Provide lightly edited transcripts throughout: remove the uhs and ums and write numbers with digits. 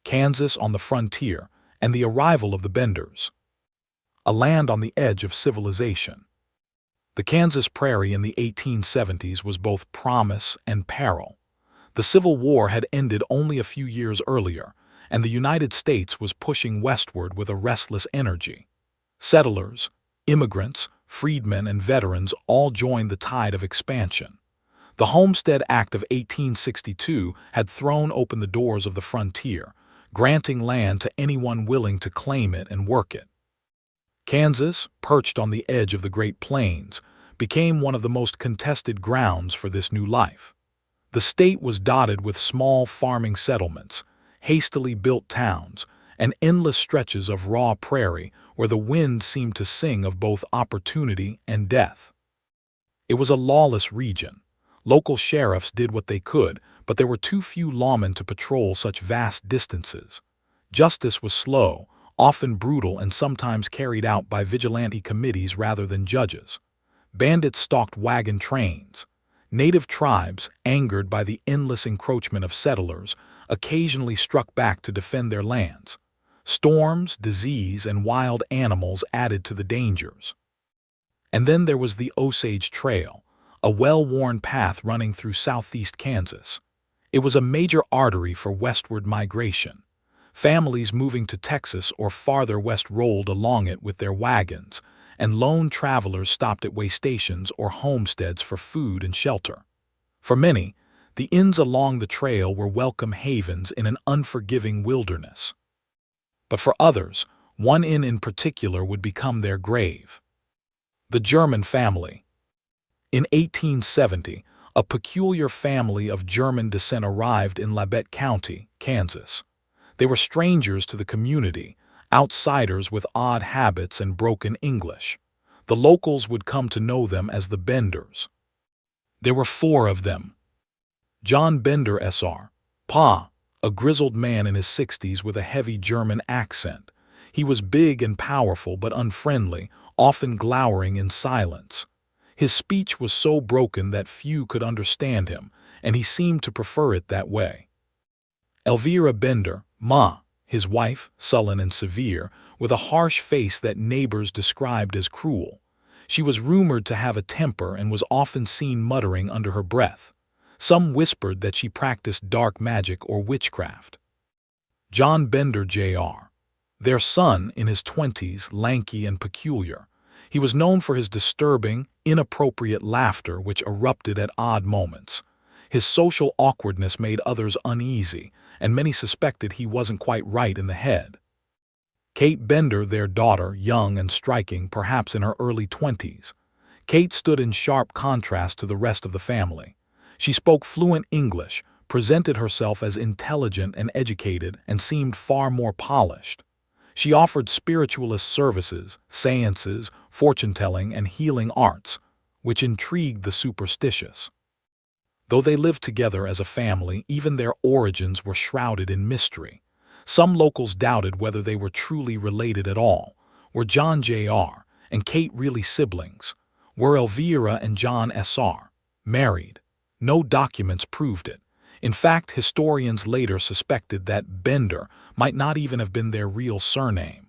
Kansas on the frontier, and the arrival of the Benders. A land on the edge of civilization. The Kansas Prairie in the 1870s was both promise and peril. The Civil War had ended only a few years earlier, and the United States was pushing westward with a restless energy. Settlers, immigrants, freedmen, and veterans all joined the tide of expansion. The Homestead Act of 1862 had thrown open the doors of the frontier, granting land to anyone willing to claim it and work it. Kansas, perched on the edge of the Great Plains, became one of the most contested grounds for this new life. The state was dotted with small farming settlements, hastily built towns, and endless stretches of raw prairie where the wind seemed to sing of both opportunity and death. It was a lawless region. Local sheriffs did what they could, but there were too few lawmen to patrol such vast distances. Justice was slow, often brutal, and sometimes carried out by vigilante committees rather than judges. Bandits stalked wagon trains. Native tribes, angered by the endless encroachment of settlers, occasionally struck back to defend their lands. Storms, disease, and wild animals added to the dangers. And then there was the Osage Trail, a well-worn path running through southeast Kansas. It was a major artery for westward migration. Families moving to Texas or farther west rolled along it with their wagons, and lone travelers stopped at way stations or homesteads for food and shelter. For many, the inns along the trail were welcome havens in an unforgiving wilderness. But for others, one inn in particular would become their grave. The German family. In 1870, a peculiar family of German descent arrived in Labette County, Kansas. They were strangers to the community, outsiders with odd habits and broken English. The locals would come to know them as the Benders. There were 4 of them. John Bender Sr., Pa, a grizzled man in his 60s with a heavy German accent. He was big and powerful but unfriendly, often glowering in silence. His speech was so broken that few could understand him, and he seemed to prefer it that way. Elvira Bender, Ma, his wife, sullen and severe, with a harsh face that neighbors described as cruel. She was rumored to have a temper and was often seen muttering under her breath. Some whispered that she practiced dark magic or witchcraft. John Bender Jr., their son, in his 20s, lanky and peculiar. He was known for his disturbing, inappropriate laughter which erupted at odd moments. His social awkwardness made others uneasy, and many suspected he wasn't quite right in the head. Kate Bender, their daughter, young and striking, perhaps in her early 20s. Kate stood in sharp contrast to the rest of the family. She spoke fluent English, presented herself as intelligent and educated, and seemed far more polished. She offered spiritualist services, seances, fortune-telling, and healing arts, which intrigued the superstitious. Though they lived together as a family, even their origins were shrouded in mystery. Some locals doubted whether they were truly related at all. Were John Jr. and Kate really siblings? Were Elvira and John Sr. married? No documents proved it. In fact, historians later suspected that Bender might not even have been their real surname.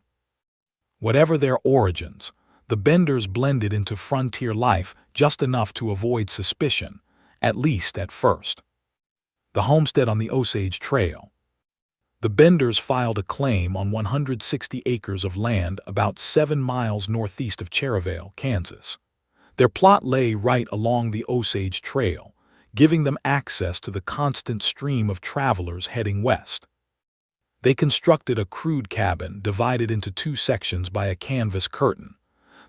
Whatever their origins, the Benders blended into frontier life just enough to avoid suspicion, at least at first. The homestead on the Osage Trail. The Benders filed a claim on 160 acres of land about 7 miles northeast of Cherryvale, Kansas. Their plot lay right along the Osage Trail, giving them access to the constant stream of travelers heading west. They constructed a crude cabin divided into 2 sections by a canvas curtain.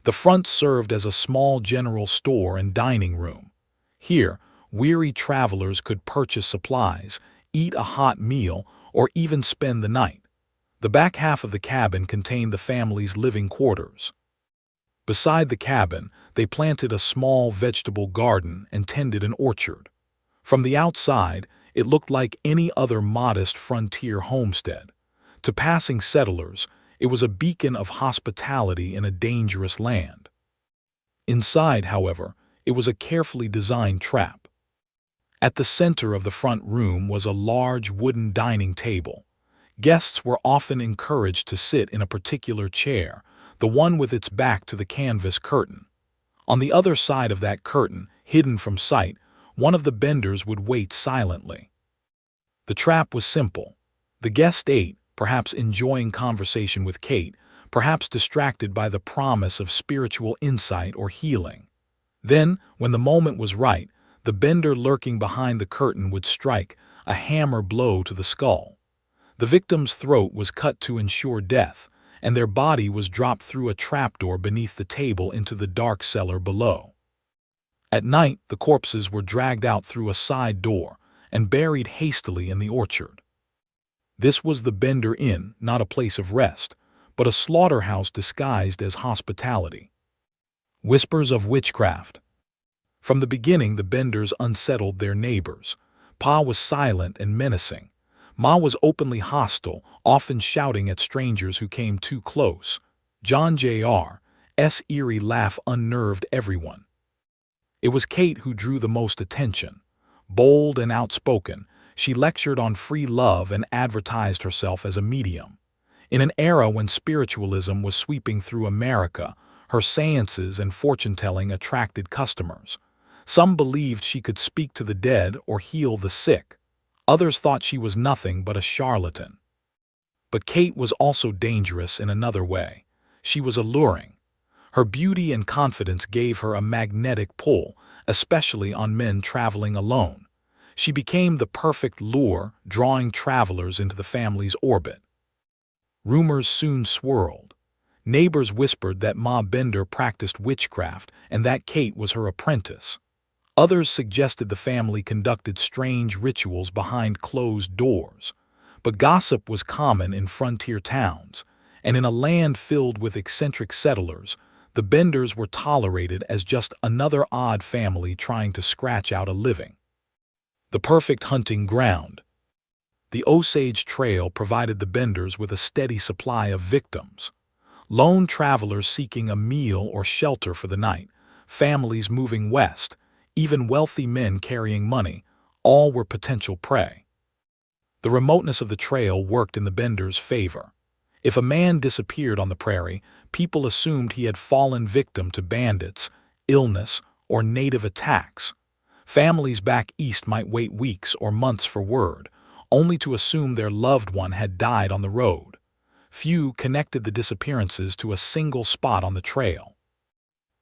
The front served as a small general store and dining room. Here, weary travelers could purchase supplies, eat a hot meal, or even spend the night. The back half of the cabin contained the family's living quarters. Beside the cabin, they planted a small vegetable garden and tended an orchard. From the outside, it looked like any other modest frontier homestead. To passing settlers, it was a beacon of hospitality in a dangerous land. Inside, however, it was a carefully designed trap. At the center of the front room was a large wooden dining table. Guests were often encouraged to sit in a particular chair, the one with its back to the canvas curtain. On the other side of that curtain, hidden from sight, one of the benders would wait silently. The trap was simple. The guest ate, perhaps enjoying conversation with Kate, perhaps distracted by the promise of spiritual insight or healing. Then, when the moment was right, the bender lurking behind the curtain would strike a hammer blow to the skull. The victim's throat was cut to ensure death, and their body was dropped through a trapdoor beneath the table into the dark cellar below. At night, the corpses were dragged out through a side door and buried hastily in the orchard. This was the Bender Inn, not a place of rest, but a slaughterhouse disguised as hospitality. Whispers of witchcraft. From the beginning, the Benders unsettled their neighbors. Pa was silent and menacing. Ma was openly hostile, often shouting at strangers who came too close. John Jr.'s eerie laugh unnerved everyone. It was Kate who drew the most attention. Bold and outspoken, she lectured on free love and advertised herself as a medium. In an era when spiritualism was sweeping through America, her seances and fortune-telling attracted customers. Some believed she could speak to the dead or heal the sick. Others thought she was nothing but a charlatan. But Kate was also dangerous in another way. She was alluring. Her beauty and confidence gave her a magnetic pull, especially on men traveling alone. She became the perfect lure, drawing travelers into the family's orbit. Rumors soon swirled. Neighbors whispered that Ma Bender practiced witchcraft and that Kate was her apprentice. Others suggested the family conducted strange rituals behind closed doors. But gossip was common in frontier towns, and in a land filled with eccentric settlers, the Benders were tolerated as just another odd family trying to scratch out a living. The perfect hunting ground. The Osage Trail provided the Benders with a steady supply of victims. Lone travelers seeking a meal or shelter for the night, families moving west, even wealthy men carrying money, all were potential prey. The remoteness of the trail worked in the Benders' favor. If a man disappeared on the prairie, people assumed he had fallen victim to bandits, illness, or native attacks. Families back east might wait weeks or months for word, only to assume their loved one had died on the road. Few connected the disappearances to a single spot on the trail.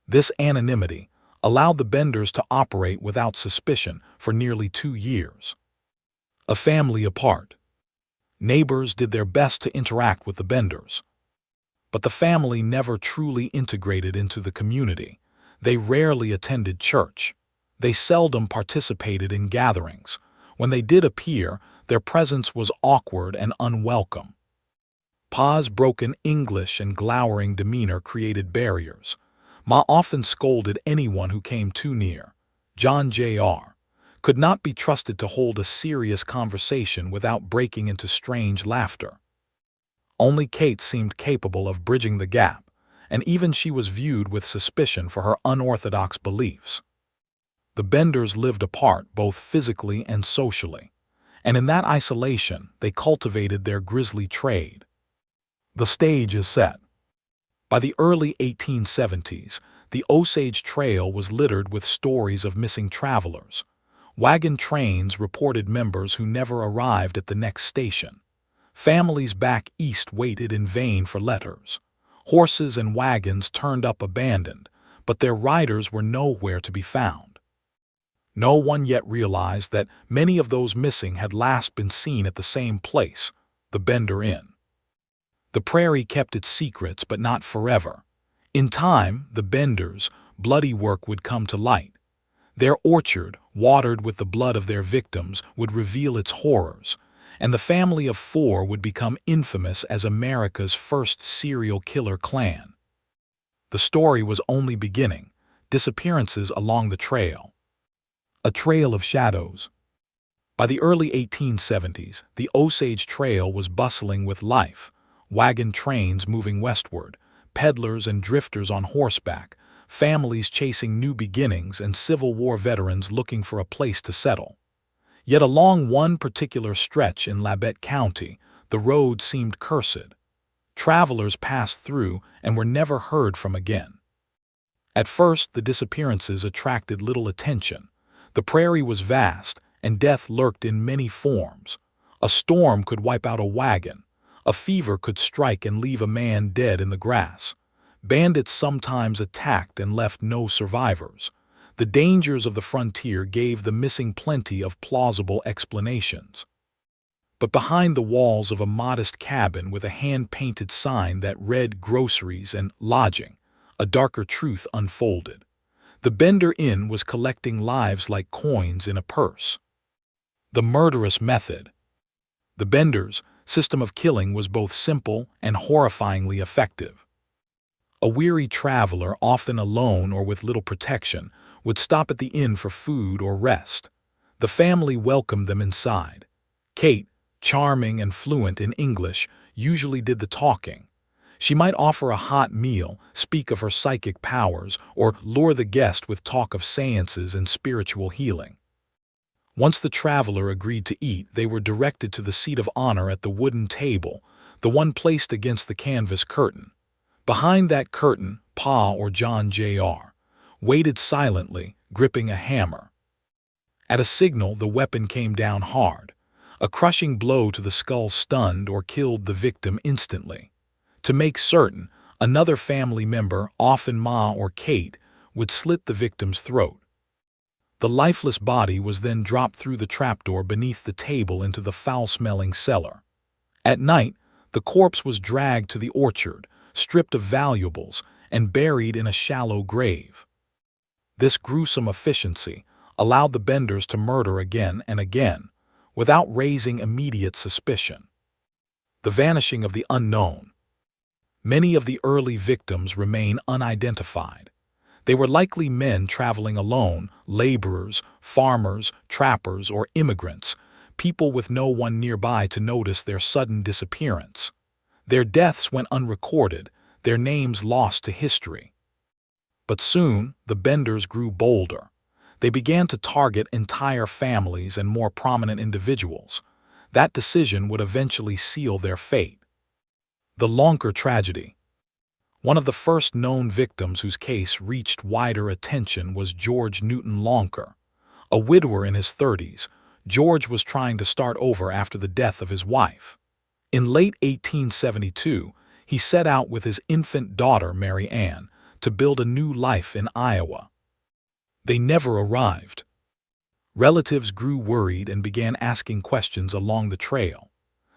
This anonymity allowed the Benders to operate without suspicion for nearly 2 years. A family apart. Neighbors did their best to interact with the Benders. But the family never truly integrated into the community. They rarely attended church. They seldom participated in gatherings. When they did appear, their presence was awkward and unwelcome. Pa's broken English and glowering demeanor created barriers. Ma often scolded anyone who came too near. John Jr. could not be trusted to hold a serious conversation without breaking into strange laughter. Only Kate seemed capable of bridging the gap, and even she was viewed with suspicion for her unorthodox beliefs. The Benders lived apart both physically and socially, and in that isolation they cultivated their grisly trade. The stage is set. By the early 1870s, the Osage Trail was littered with stories of missing travelers. Wagon trains reported members who never arrived at the next station. Families back east waited in vain for letters. Horses and wagons turned up abandoned, but their riders were nowhere to be found. No one yet realized that many of those missing had last been seen at the same place, the Bender Inn. The Prairie kept its secrets, but not forever. In time, the Benders' bloody work would come to light. Their orchard, watered with the blood of their victims, would reveal its horrors, and the family of 4 would become infamous as America's first serial killer clan. The story was only beginning. Disappearances along the trail. A trail of shadows. By the early 1870s, the Osage Trail was bustling with life. Wagon trains moving westward, peddlers and drifters on horseback, families chasing new beginnings, and Civil War veterans looking for a place to settle. Yet along one particular stretch in Labette County, The road seemed cursed. Travelers passed through and were never heard from again. At first, the disappearances attracted little attention. The prairie was vast, and death lurked in many forms. A storm could wipe out a wagon. A fever could strike and leave a man dead in the grass. Bandits sometimes attacked and left no survivors. The dangers of the frontier gave the missing plenty of plausible explanations. But behind the walls of a modest cabin with a hand-painted sign that read groceries and lodging, a darker truth unfolded. The Bender Inn was collecting lives like coins in a purse. The murderous method. The Bender's system of killing was both simple and horrifyingly effective. A weary traveler, often alone or with little protection, would stop at the inn for food or rest. The family welcomed them inside. Kate, charming and fluent in English, usually did the talking. She might offer a hot meal, speak of her psychic powers, or lure the guest with talk of seances and spiritual healing. Once the traveler agreed to eat, they were directed to the seat of honor at the wooden table, the one placed against the canvas curtain. Behind that curtain, Pa or John Jr. waited silently, gripping a hammer. At a signal, the weapon came down hard. A crushing blow to the skull stunned or killed the victim instantly. To make certain, another family member, often Ma or Kate, would slit the victim's throat. The lifeless body was then dropped through the trapdoor beneath the table into the foul-smelling cellar. At night, the corpse was dragged to the orchard, stripped of valuables, and buried in a shallow grave. This gruesome efficiency allowed the Benders to murder again and again, without raising immediate suspicion. The vanishing of the unknown. Many of the early victims remain unidentified. They were likely men traveling alone, laborers, farmers, trappers, or immigrants, people with no one nearby to notice their sudden disappearance. Their deaths went unrecorded, their names lost to history. But soon, the Benders grew bolder. They began to target entire families and more prominent individuals. That decision would eventually seal their fate. The Lonker tragedy. One of the first known victims whose case reached wider attention was George Newton Lonker. A widower in his 30s, George was trying to start over after the death of his wife. In late 1872, he set out with his infant daughter, Mary Ann, to build a new life in Iowa. They never arrived. Relatives grew worried and began asking questions along the trail.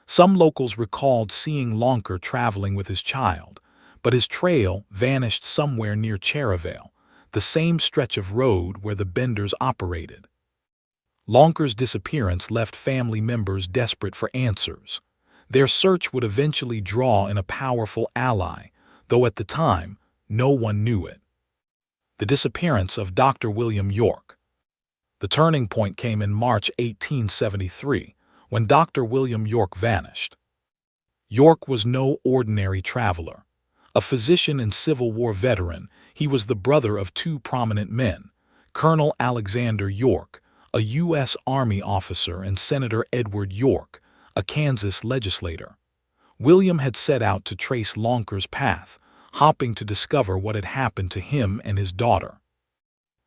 Some locals recalled seeing Lonker traveling with his child, but his trail vanished somewhere near Cherryvale, the same stretch of road where the Benders operated. Lonker's disappearance left family members desperate for answers. Their search would eventually draw in a powerful ally, though at the time, no one knew it. The disappearance of Dr. William York. The turning point came in March 1873, when Dr. William York vanished. York was no ordinary traveler. A physician and Civil War veteran, he was the brother of two prominent men, Colonel Alexander York, a U.S. Army officer, and Senator Edward York, a Kansas legislator. William had set out to trace Lonker's path, hoping to discover what had happened to him and his daughter.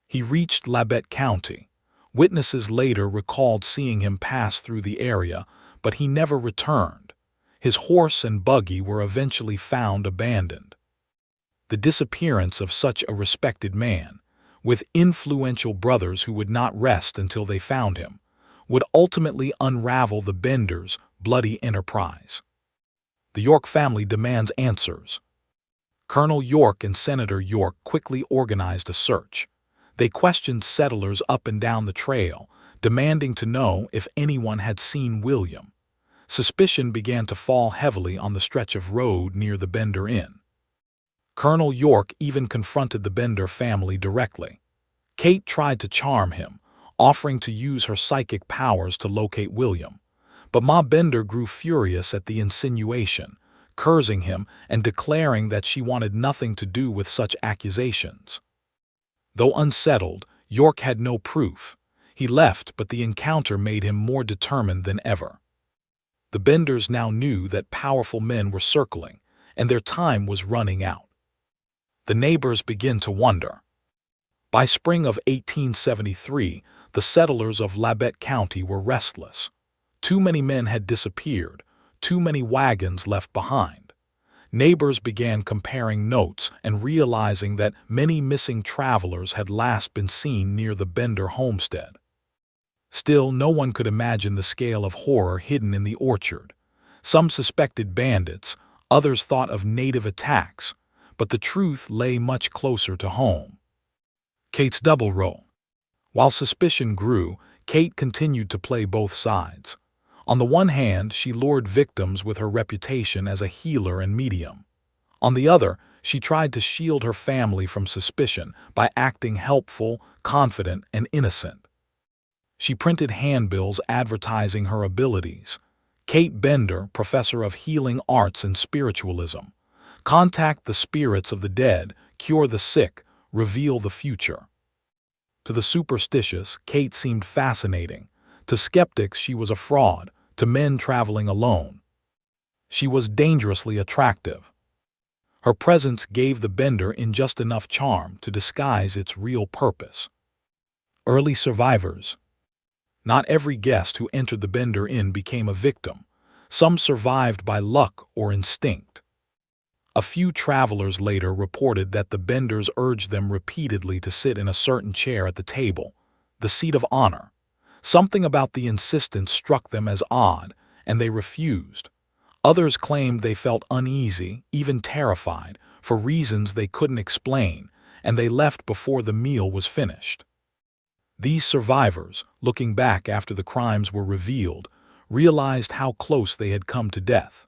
He reached Labette County. Witnesses later recalled seeing him pass through the area, but he never returned. His horse and buggy were eventually found abandoned. The disappearance of such a respected man, with influential brothers who would not rest until they found him, would ultimately unravel the Benders' bloody enterprise. The York family demands answers. Colonel York and Senator York quickly organized a search. They questioned settlers up and down the trail, demanding to know if anyone had seen William. Suspicion began to fall heavily on the stretch of road near the Bender Inn. Colonel York even confronted the Bender family directly. Kate tried to charm him, offering to use her psychic powers to locate William. But Ma Bender grew furious at the insinuation, cursing him and declaring that she wanted nothing to do with such accusations. Though unsettled, York had no proof. He left, but the encounter made him more determined than ever. The Benders now knew that powerful men were circling, and their time was running out. The neighbors began to wonder. By spring of 1873, the settlers of Labette County were restless. Too many men had disappeared, too many wagons left behind. Neighbors began comparing notes and realizing that many missing travelers had last been seen near the Bender homestead. Still, no one could imagine the scale of horror hidden in the orchard. Some suspected bandits, others thought of native attacks, but the truth lay much closer to home. Kate's double role. While suspicion grew, Kate continued to play both sides. On the one hand, she lured victims with her reputation as a healer and medium. On the other, she tried to shield her family from suspicion by acting helpful, confident, and innocent. She printed handbills advertising her abilities. Kate Bender, professor of healing arts and spiritualism. Contact the spirits of the dead, cure the sick, reveal the future. To the superstitious, Kate seemed fascinating. To skeptics, she was a fraud. To men traveling alone, she was dangerously attractive. Her presence gave the Bender in just enough charm to disguise its real purpose. Early survivors. Not every guest who entered the Bender Inn became a victim. Some survived by luck or instinct. A few travelers later reported that the Benders urged them repeatedly to sit in a certain chair at the table, the seat of honor. Something about the insistence struck them as odd, and they refused. Others claimed they felt uneasy, even terrified, for reasons they couldn't explain, and they left before the meal was finished. These survivors, looking back after the crimes were revealed, realized how close they had come to death.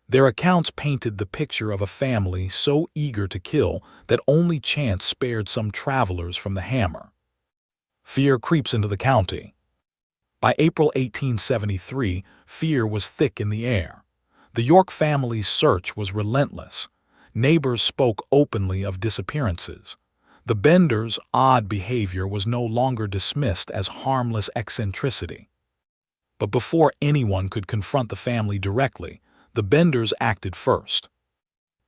Their accounts painted the picture of a family so eager to kill that only chance spared some travelers from the hammer. Fear creeps into the county. By April 1873, fear was thick in the air. The York family's search was relentless. Neighbors spoke openly of disappearances. The Benders' odd behavior was no longer dismissed as harmless eccentricity. But before anyone could confront the family directly, the Benders acted first.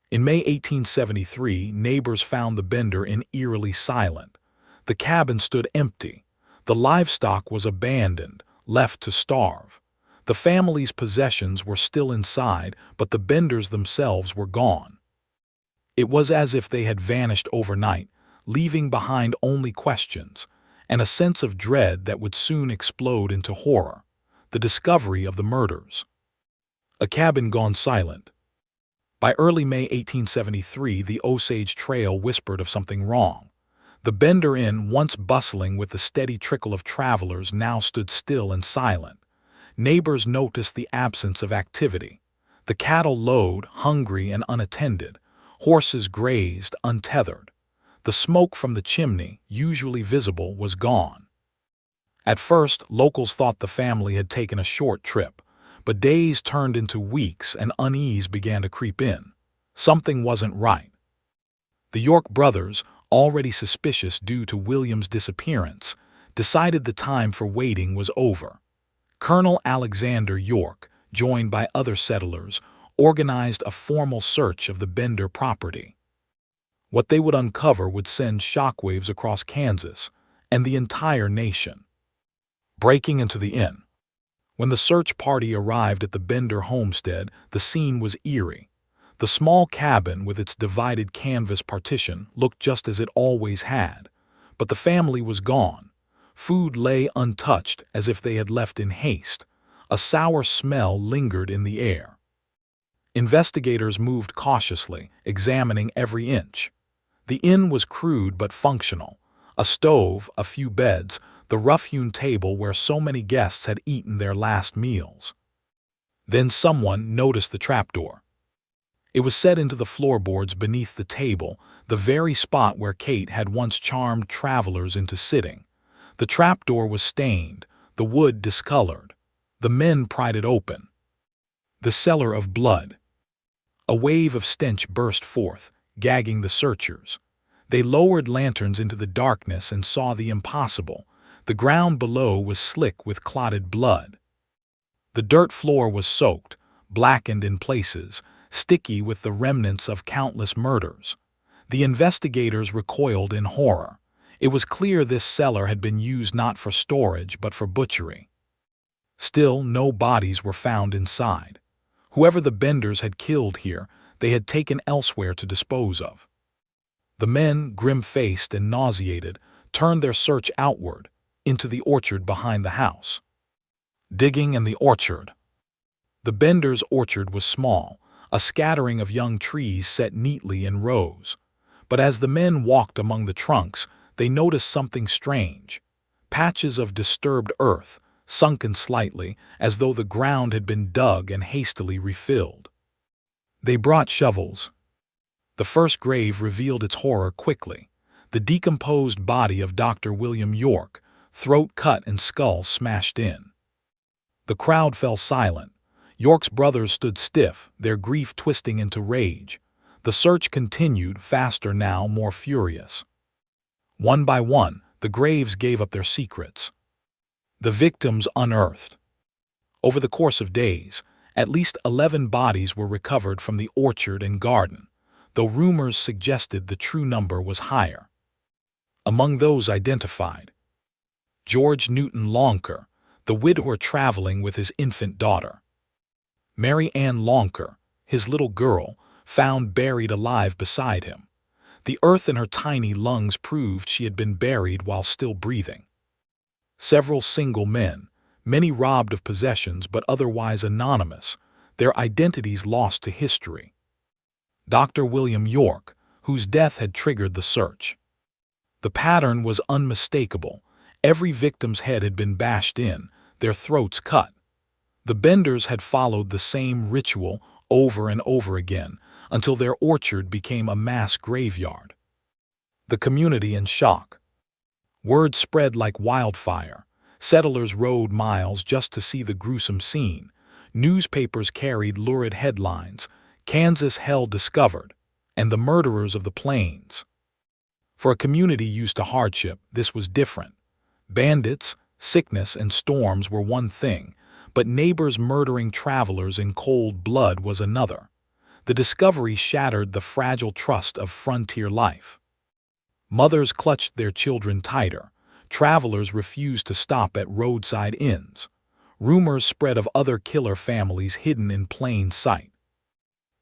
In May 1873, neighbors found the Bender Inn eerily silent. The cabin stood empty. The livestock was abandoned, left to starve. The family's possessions were still inside, but the Benders themselves were gone. It was as if they had vanished overnight, leaving behind only questions, and a sense of dread that would soon explode into horror. The discovery of the murders. A cabin gone silent. By early May 1873, the Osage Trail whispered of something wrong. The Bender Inn, once bustling with the steady trickle of travelers, now stood still and silent. Neighbors noticed the absence of activity. The cattle lowed, hungry and unattended. Horses grazed, untethered. The smoke from the chimney, usually visible, was gone. At first, locals thought the family had taken a short trip, but days turned into weeks and unease began to creep in. Something wasn't right. The York brothers, already suspicious due to William's disappearance, decided the time for waiting was over. Colonel Alexander York, joined by other settlers, organized a formal search of the Bender property. What they would uncover would send shockwaves across Kansas and the entire nation. Breaking into the inn. When the search party arrived at the Bender homestead, the scene was eerie. The small cabin with its divided canvas partition looked just as it always had, but the family was gone. Food lay untouched as if they had left in haste. A sour smell lingered in the air. Investigators moved cautiously, examining every inch. The inn was crude but functional. A stove, a few beds, the rough-hewn table where so many guests had eaten their last meals. Then someone noticed the trapdoor. It was set into the floorboards beneath the table, the very spot where Kate had once charmed travelers into sitting. The trapdoor was stained, the wood discolored. The men pried it open. The cellar of blood. A wave of stench burst forth, gagging the searchers. They lowered lanterns into the darkness and saw the impossible. The ground below was slick with clotted blood. The dirt floor was soaked, blackened in places, sticky with the remnants of countless murders. The investigators recoiled in horror. It was clear this cellar had been used not for storage but for butchery. Still, no bodies were found inside. Whoever the Benders had killed here, they had taken elsewhere to dispose of. The men, grim-faced and nauseated, turned their search outward, into the orchard behind the house. Digging in the orchard. The Benders' orchard was small, a scattering of young trees set neatly in rows. But as the men walked among the trunks, they noticed something strange. Patches of disturbed earth, sunken slightly, as though the ground had been dug and hastily refilled. They brought shovels. The first grave revealed its horror quickly. The decomposed body of Dr. William York, throat cut and skull smashed in. The crowd fell silent. York's brothers stood stiff, their grief twisting into rage. The search continued, faster now, more furious. One by one, the graves gave up their secrets. The victims unearthed. Over the course of days, at least 11 bodies were recovered from the orchard and garden, though rumors suggested the true number was higher. Among those identified, George Newton Lonker, the widower traveling with his infant daughter. Mary Ann Lonker, his little girl, found buried alive beside him. The earth in her tiny lungs proved she had been buried while still breathing. Several single men, many robbed of possessions but otherwise anonymous, their identities lost to history. Dr. William York, whose death had triggered the search. The pattern was unmistakable. Every victim's head had been bashed in, their throats cut. The Benders had followed the same ritual over and over again until their orchard became a mass graveyard. The community in shock. Word spread like wildfire. Settlers rode miles just to see the gruesome scene. Newspapers carried lurid headlines, "Kansas Hell Discovered," and "The Murderers of the Plains." For a community used to hardship, this was different. Bandits, sickness, and storms were one thing, but neighbors murdering travelers in cold blood was another. The discovery shattered the fragile trust of frontier life. Mothers clutched their children tighter. Travelers refused to stop at roadside inns. Rumors spread of other killer families hidden in plain sight.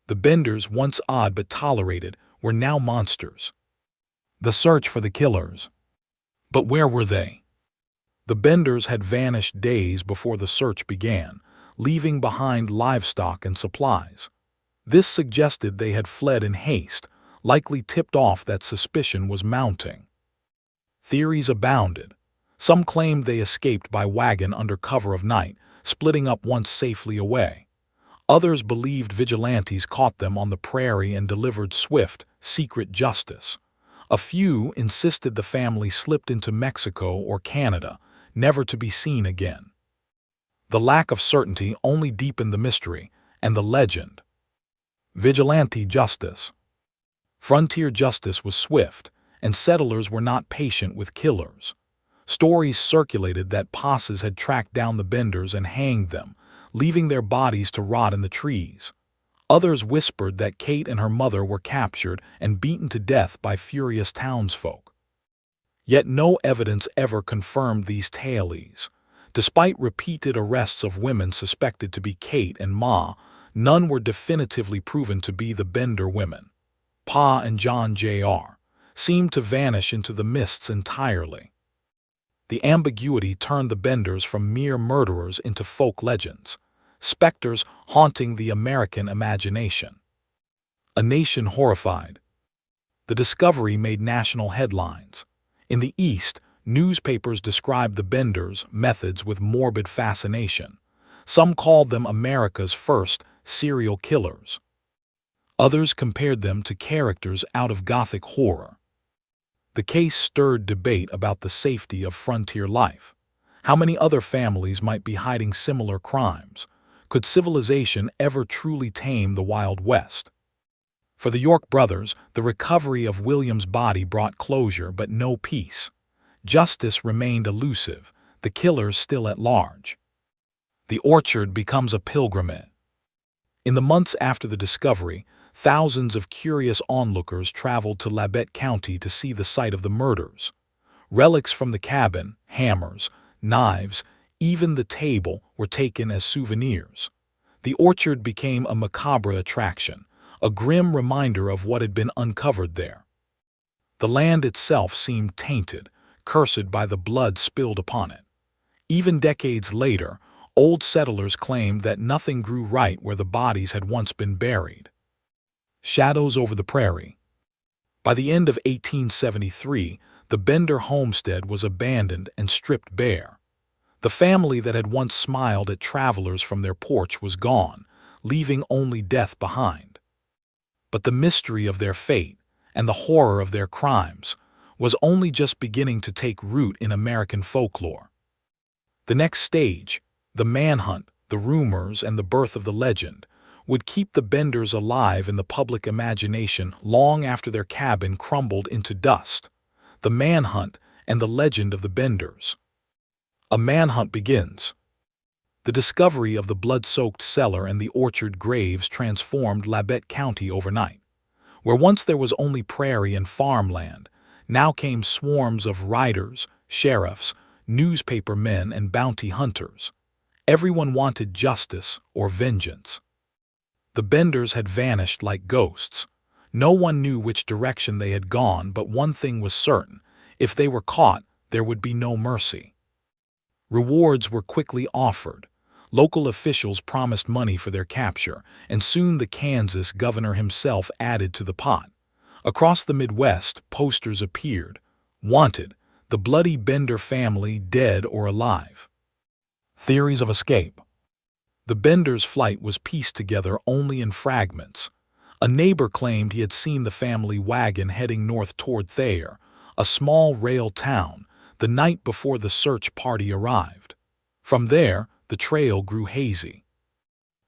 The Benders, once odd but tolerated, were now monsters. The search for the killers. But where were they? The Benders had vanished days before the search began, leaving behind livestock and supplies. This suggested they had fled in haste, likely tipped off that suspicion was mounting. Theories abounded. Some claimed they escaped by wagon under cover of night, splitting up once safely away. Others believed vigilantes caught them on the prairie and delivered swift, secret justice. A few insisted the family slipped into Mexico or Canada, never to be seen again. The lack of certainty only deepened the mystery and the legend. Vigilante justice. Frontier justice was swift, and settlers were not patient with killers. Stories circulated that posses had tracked down the Benders and hanged them, leaving their bodies to rot in the trees. Others whispered that Kate and her mother were captured and beaten to death by furious townsfolk. Yet no evidence ever confirmed these tales. Despite repeated arrests of women suspected to be Kate and Ma, none were definitively proven to be the Bender women. Pa and John Jr. seemed to vanish into the mists entirely. The ambiguity turned the Benders from mere murderers into folk legends, specters haunting the American imagination. A nation horrified. The discovery made national headlines. In the East, newspapers described the Benders' methods with morbid fascination. Some called them America's first serial killers. Others compared them to characters out of Gothic horror. The case stirred debate about the safety of frontier life. How many other families might be hiding similar crimes? Could civilization ever truly tame the Wild West? For the York brothers, the recovery of William's body brought closure but no peace. Justice remained elusive, the killers still at large. The orchard becomes a pilgrimage. In the months after the discovery, thousands of curious onlookers traveled to Labette County to see the site of the murders. Relics from the cabin, hammers, knives, even the table were taken as souvenirs. The orchard became a macabre attraction, a grim reminder of what had been uncovered there. The land itself seemed tainted, cursed by the blood spilled upon it. Even decades later, old settlers claimed that nothing grew right where the bodies had once been buried. Shadows over the prairie. By the end of 1873, the Bender homestead was abandoned and stripped bare. The family that had once smiled at travelers from their porch was gone, leaving only death behind. But the mystery of their fate and the horror of their crimes was only just beginning to take root in American folklore. The next stage, the manhunt, the rumors, and the birth of the legend, would keep the Benders alive in the public imagination long after their cabin crumbled into dust. The manhunt and the legend of the Benders. A manhunt begins. The discovery of the blood-soaked cellar and the orchard graves transformed Labette County overnight. Where once there was only prairie and farmland, now came swarms of riders, sheriffs, newspaper men, and bounty hunters. Everyone wanted justice or vengeance. The Benders had vanished like ghosts. No one knew which direction they had gone, but one thing was certain: if they were caught, there would be no mercy. Rewards were quickly offered. Local officials promised money for their capture, and soon the Kansas governor himself added to the pot. Across the Midwest, posters appeared. Wanted, the bloody Bender family dead or alive. Theories of escape. The Benders' flight was pieced together only in fragments. A neighbor claimed he had seen the family wagon heading north toward Thayer, a small rail town, the night before the search party arrived. From there, the trail grew hazy.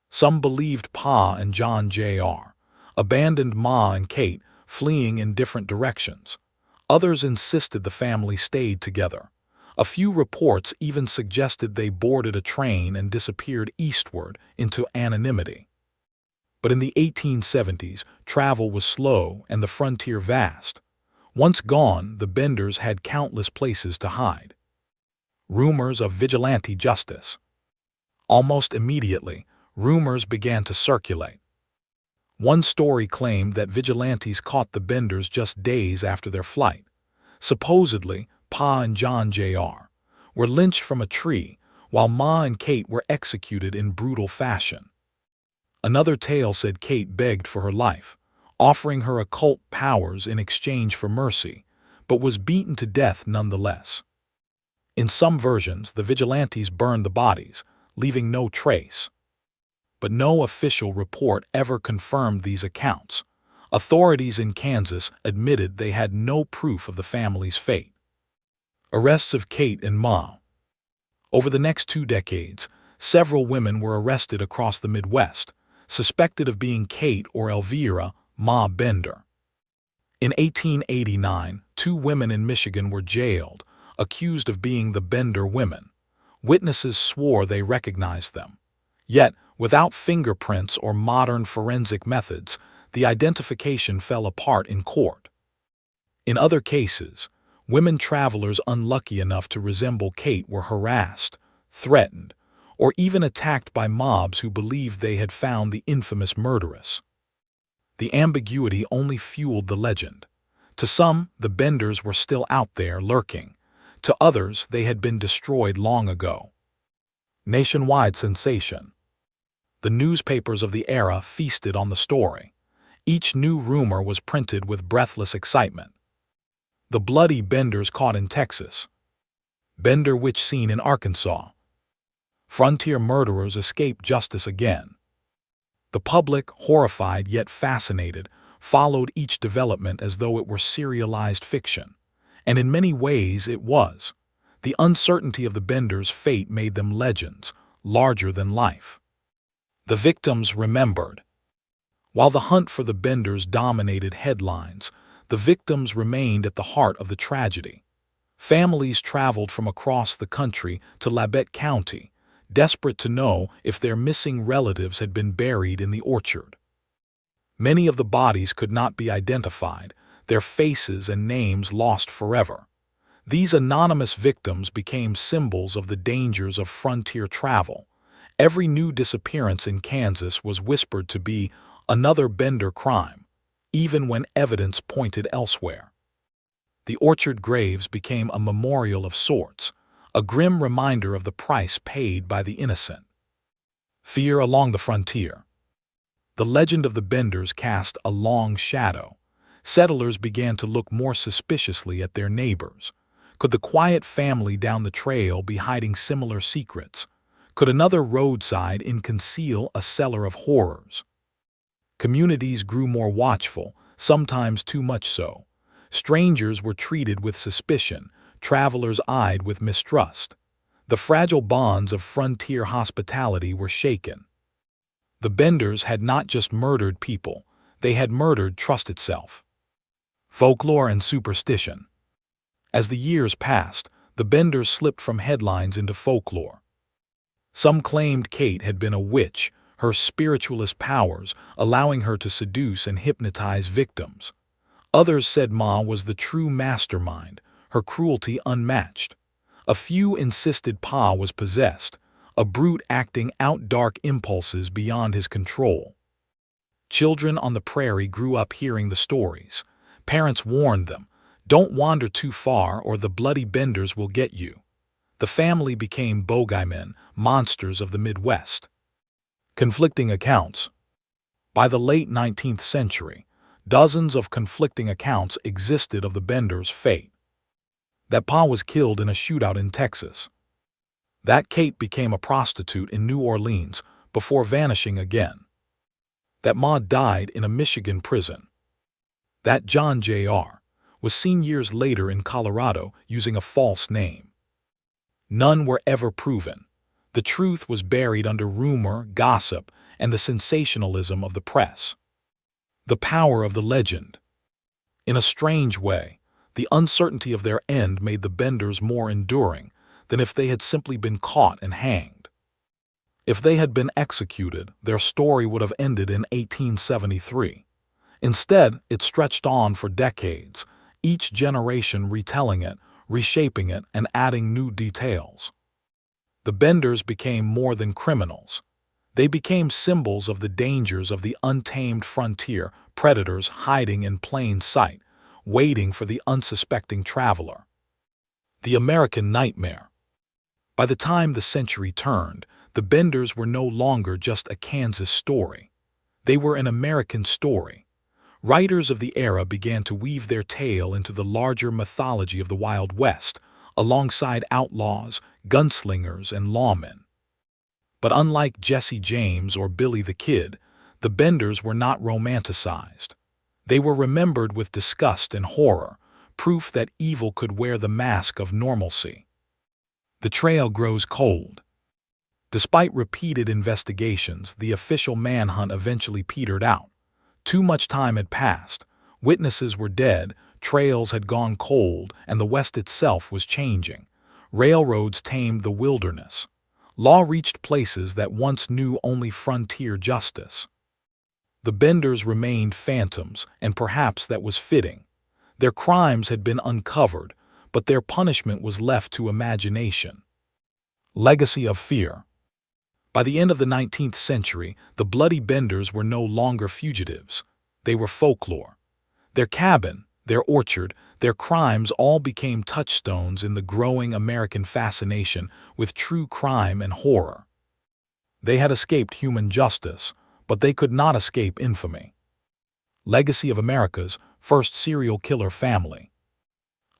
Some believed Pa and John Jr. abandoned Ma and Kate, fleeing in different directions. Others insisted the family stayed together. A few reports even suggested they boarded a train and disappeared eastward into anonymity. But in the 1870s, travel was slow and the frontier vast. Once gone, the Benders had countless places to hide. Rumors of vigilante justice. Almost immediately, rumors began to circulate. One story claimed that vigilantes caught the Benders just days after their flight. Supposedly, Pa and John Jr. were lynched from a tree, while Ma and Kate were executed in brutal fashion. Another tale said Kate begged for her life, offering her occult powers in exchange for mercy, but was beaten to death nonetheless. In some versions, the vigilantes burned the bodies, leaving no trace. But no official report ever confirmed these accounts. Authorities in Kansas admitted they had no proof of the family's fate. Arrests of Kate and Ma. Over the next 2 decades, several women were arrested across the Midwest, suspected of being Kate or Elvira, Ma Bender. In 1889, 2 women in Michigan were jailed, accused of being the Bender women. Witnesses swore they recognized them. Yet, without fingerprints or modern forensic methods, the identification fell apart in court. In other cases, women travelers unlucky enough to resemble Kate were harassed, threatened, or even attacked by mobs who believed they had found the infamous murderess. The ambiguity only fueled the legend. To some, the Benders were still out there lurking. To others, they had been destroyed long ago. Nationwide sensation. The newspapers of the era feasted on the story. Each new rumor was printed with breathless excitement. The bloody Benders caught in Texas. Bender witch seen in Arkansas. Frontier murderers escape justice again. The public, horrified yet fascinated, followed each development as though it were serialized fiction. And in many ways it was. The uncertainty of the Benders' fate made them legends, larger than life. The victims remembered. While the hunt for the Benders dominated headlines, the victims remained at the heart of the tragedy. Families traveled from across the country to Labette County, desperate to know if their missing relatives had been buried in the orchard. Many of the bodies could not be identified, their faces and names lost forever. These anonymous victims became symbols of the dangers of frontier travel. Every new disappearance in Kansas was whispered to be another Bender crime, even when evidence pointed elsewhere. The orchard graves became a memorial of sorts, a grim reminder of the price paid by the innocent. Fear along the frontier. The legend of the Benders cast a long shadow. Settlers began to look more suspiciously at their neighbors. Could the quiet family down the trail be hiding similar secrets? Could another roadside inn conceal a cellar of horrors? Communities grew more watchful, sometimes too much so. Strangers were treated with suspicion, travelers eyed with mistrust. The fragile bonds of frontier hospitality were shaken. The Benders had not just murdered people, they had murdered trust itself. Folklore and superstition. As the years passed, the Benders slipped from headlines into folklore. Some claimed Kate had been a witch, her spiritualist powers allowing her to seduce and hypnotize victims. Others said Ma was the true mastermind, her cruelty unmatched. A few insisted Pa was possessed, a brute acting out dark impulses beyond his control. Children on the prairie grew up hearing the stories. Parents warned them, "Don't wander too far or the bloody Benders will get you." The family became bogeymen, monsters of the Midwest. Conflicting accounts. By the late 19th century, dozens of conflicting accounts existed of the Benders' fate. That Pa was killed in a shootout in Texas. That Kate became a prostitute in New Orleans before vanishing again. That Ma died in a Michigan prison. That John Jr. was seen years later in Colorado using a false name. None were ever proven. The truth was buried under rumor, gossip, and the sensationalism of the press. The power of the legend. In a strange way, the uncertainty of their end made the Benders more enduring than if they had simply been caught and hanged. If they had been executed, their story would have ended in 1873. Instead, it stretched on for decades, each generation retelling it, reshaping it, and adding new details. The Benders became more than criminals. They became symbols of the dangers of the untamed frontier, predators hiding in plain sight, waiting for the unsuspecting traveler. The American nightmare. By the time the century turned, the Benders were no longer just a Kansas story. They were an American story. Writers of the era began to weave their tale into the larger mythology of the Wild West, alongside outlaws, gunslingers, and lawmen. But unlike Jesse James or Billy the Kid, the Benders were not romanticized. They were remembered with disgust and horror, proof that evil could wear the mask of normalcy. The trail grows cold. Despite repeated investigations, the official manhunt eventually petered out. Too much time had passed, witnesses were dead, trails had gone cold, and the West itself was changing. Railroads tamed the wilderness. Law reached places that once knew only frontier justice. The Benders remained phantoms, and perhaps that was fitting. Their crimes had been uncovered, but their punishment was left to imagination. Legacy of fear. By the end of the 19th century, the bloody Benders were no longer fugitives. They were folklore. Their cabin, their orchard, their crimes all became touchstones in the growing American fascination with true crime and horror. They had escaped human justice, but they could not escape infamy. Legacy of America's first serial killer family.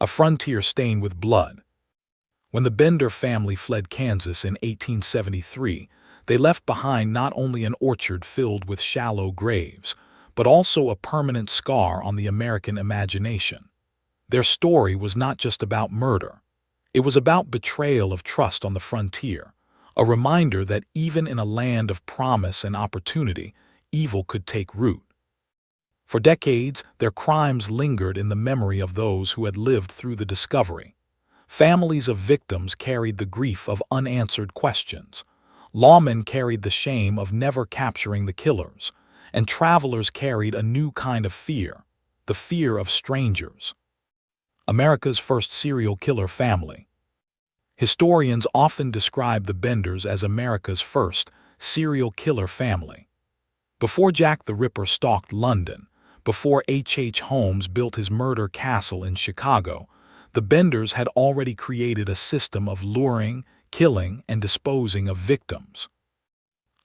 A frontier stained with blood. When the Bender family fled Kansas in 1873, they left behind not only an orchard filled with shallow graves, but also a permanent scar on the American imagination. Their story was not just about murder. It was about betrayal of trust on the frontier, a reminder that even in a land of promise and opportunity, evil could take root. For decades, their crimes lingered in the memory of those who had lived through the discovery. Families of victims carried the grief of unanswered questions. Lawmen carried the shame of never capturing the killers, and travelers carried a new kind of fear, the fear of strangers. America's first serial killer family. Historians often describe the Benders as America's first serial killer family. Before Jack the Ripper stalked London, before H. Holmes built his murder castle in Chicago, the Benders had already created a system of luring, killing, and disposing of victims.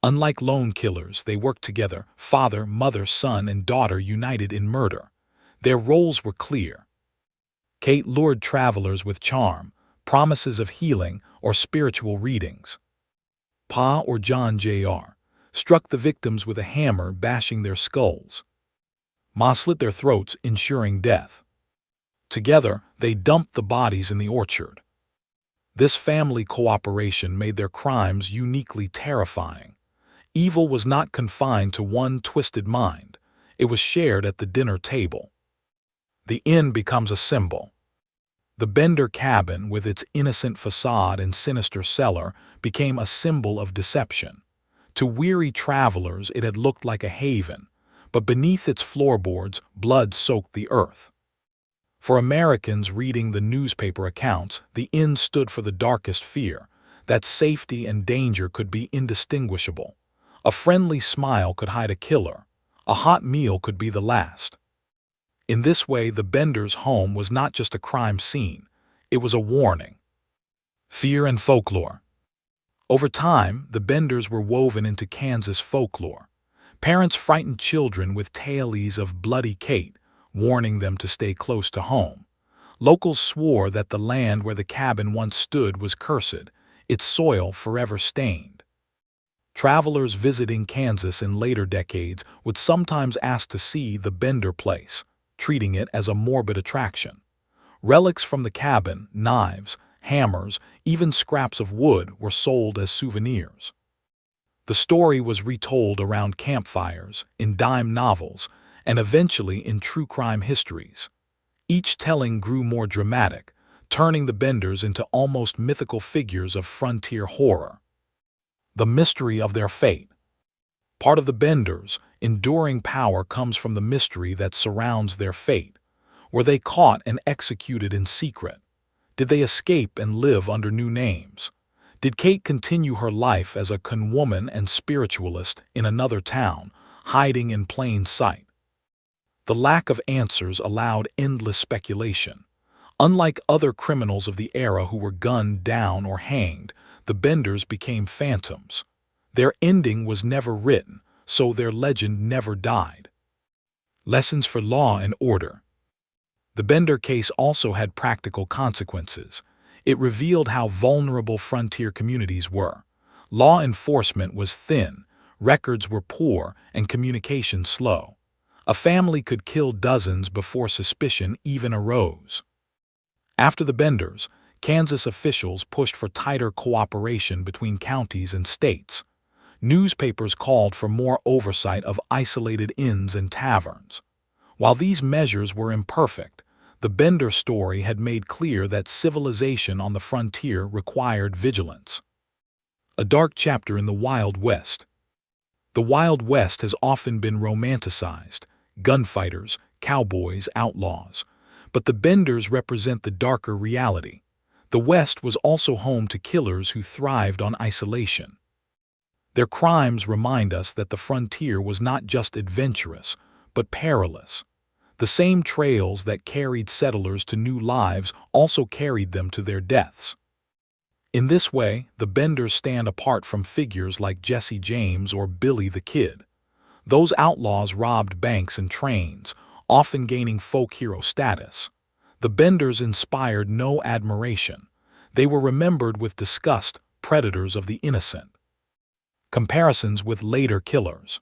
Unlike lone killers, they worked together, father, mother, son, and daughter united in murder. Their roles were clear. Kate lured travelers with charm, promises of healing, or spiritual readings. Pa, or John Jr., struck the victims with a hammer, bashing their skulls. Ma slit their throats, ensuring death. Together, they dumped the bodies in the orchard. This family cooperation made their crimes uniquely terrifying. Evil was not confined to one twisted mind. It was shared at the dinner table. The inn becomes a symbol. The Bender cabin, with its innocent facade and sinister cellar, became a symbol of deception. To weary travelers, it had looked like a haven, but beneath its floorboards, blood soaked the earth. For Americans reading the newspaper accounts, the inn stood for the darkest fear, that safety and danger could be indistinguishable. A friendly smile could hide a killer. A hot meal could be the last. In this way, the Benders' home was not just a crime scene. It was a warning. Fear and folklore. Over time, the Benders were woven into Kansas folklore. Parents frightened children with tales of Bloody Kate, warning them to stay close to home. Locals swore that the land where the cabin once stood was cursed, its soil forever stained. Travelers visiting Kansas in later decades would sometimes ask to see the Bender place, treating it as a morbid attraction. Relics from the cabin, knives, hammers, even scraps of wood were sold as souvenirs. The story was retold around campfires, in dime novels, and eventually in true crime histories. Each telling grew more dramatic, turning the Benders into almost mythical figures of frontier horror. The mystery of their fate. Part of the Benders' enduring power comes from the mystery that surrounds their fate. Were they caught and executed in secret? Did they escape and live under new names? Did Kate continue her life as a conwoman and spiritualist in another town, hiding in plain sight? The lack of answers allowed endless speculation. Unlike other criminals of the era who were gunned down or hanged, the Benders became phantoms. Their ending was never written, so their legend never died. Lessons for law and order. The Bender case also had practical consequences. It revealed how vulnerable frontier communities were. Law enforcement was thin, records were poor, and communication slow. A family could kill dozens before suspicion even arose. After the Benders, Kansas officials pushed for tighter cooperation between counties and states. Newspapers called for more oversight of isolated inns and taverns. While these measures were imperfect, the Bender story had made clear that civilization on the frontier required vigilance. A dark chapter in the Wild West. The Wild West has often been romanticized: gunfighters, cowboys, outlaws. But the Benders represent the darker reality. The West was also home to killers who thrived on isolation. Their crimes remind us that the frontier was not just adventurous, but perilous. The same trails that carried settlers to new lives also carried them to their deaths. In this way, the Benders stand apart from figures like Jesse James or Billy the Kid. Those outlaws robbed banks and trains, often gaining folk hero status. The Benders inspired no admiration. They were remembered with disgust, predators of the innocent. Comparisons with later killers.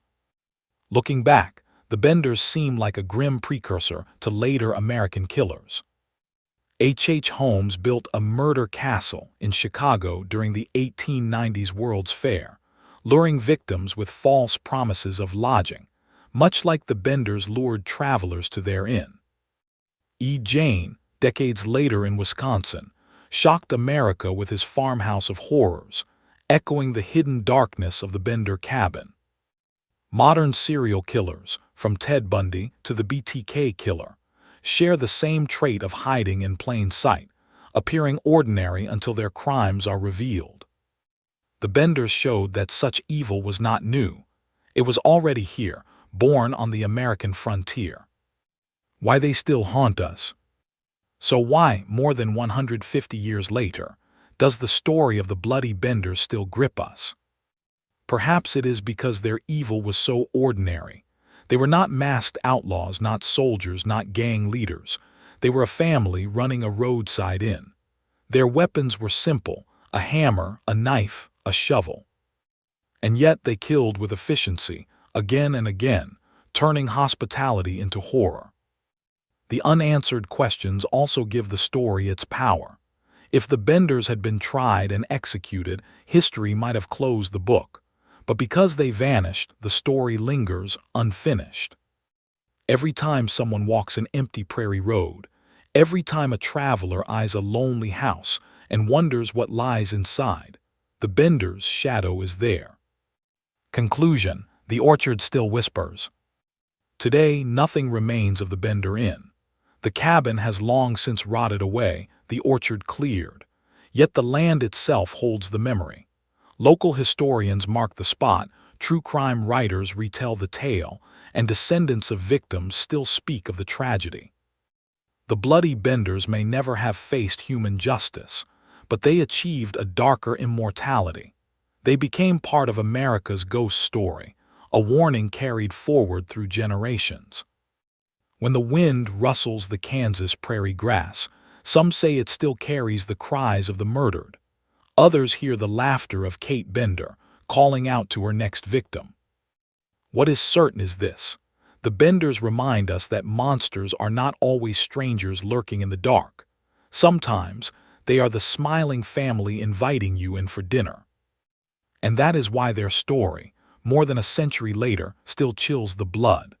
Looking back, the Benders seem like a grim precursor to later American killers. H. Holmes built a murder castle in Chicago during the 1890s World's Fair, luring victims with false promises of lodging, much like the Benders lured travelers to their inn. E. Jane, decades later in Wisconsin, shocked America with his farmhouse of horrors, echoing the hidden darkness of the Bender cabin. Modern serial killers, from Ted Bundy to the BTK killer, share the same trait of hiding in plain sight, appearing ordinary until their crimes are revealed. The Benders showed that such evil was not new. It was already here, born on the American frontier. Why they still haunt us? So why, more than 150 years later, does the story of the bloody Benders still grip us? Perhaps it is because their evil was so ordinary. They were not masked outlaws, not soldiers, not gang leaders. They were a family running a roadside inn. Their weapons were simple: a hammer, a knife, a shovel. And yet they killed with efficiency, again and again, turning hospitality into horror. The unanswered questions also give the story its power. If the Benders had been tried and executed, history might have closed the book. But because they vanished, the story lingers unfinished. Every time someone walks an empty prairie road, every time a traveler eyes a lonely house and wonders what lies inside, the Benders' shadow is there. Conclusion: the orchard still whispers. Today, nothing remains of the Bender Inn. The cabin has long since rotted away, the orchard cleared. Yet the land itself holds the memory. Local historians mark the spot, true crime writers retell the tale, and descendants of victims still speak of the tragedy. The bloody Benders may never have faced human justice, but they achieved a darker immortality. They became part of America's ghost story, a warning carried forward through generations. When the wind rustles the Kansas prairie grass, some say it still carries the cries of the murdered. Others hear the laughter of Kate Bender, calling out to her next victim. What is certain is this: the Benders remind us that monsters are not always strangers lurking in the dark. Sometimes they are the smiling family inviting you in for dinner. And that is why their story, more than a century later, still chills the blood.